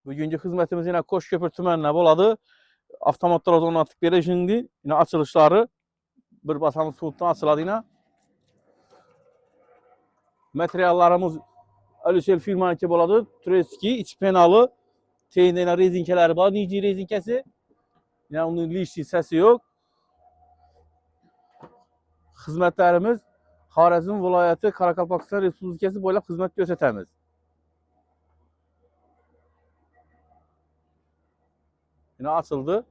Bugünkü xizmətimiz yine Qoşköprü tümənində boladı. Avtomatlar otomatik berişindi. Yine açılışları bir basamız soğutdan açıladı yine. Materiallarımız Ölüsel firmanınki boladı. Tureski, iç penalı. Teyinde rezinkeleri var. Nici rezinkesi. Yine onun lişli sesi yok. Xizmətlərimiz Xarəzm vilayəti Karakalpakstan Respublikası boylab xizmət göstərəmiz. Yine açıldı.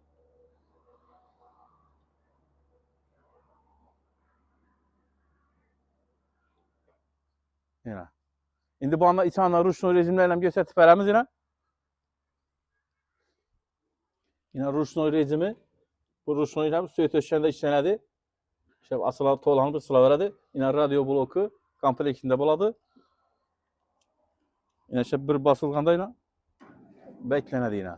Yine. İndi bu anda içanlar ruşnoy rejimlerle göstərib verəmiz yine. Yine ruşnoy rejimi. Bu ruşnoy rejimi suya töşkəndə işlənədi. İşte asılar toğlanıb sıla verədi. Yine radyo bloku kompleksində boladı. Yine işte bir basılğanda yine beklənədi yine.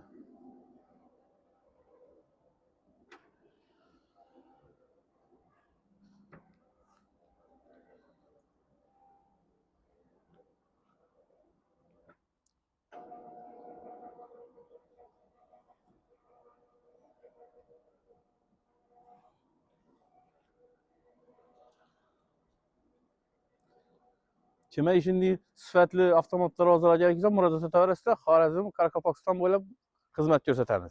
Kime şimdi sifətli avtomatlar hazırlayacaq gerekirse müracaat edərsiniz. Xarəzm Karakalpakstan boylab xizmət göstərəmiz.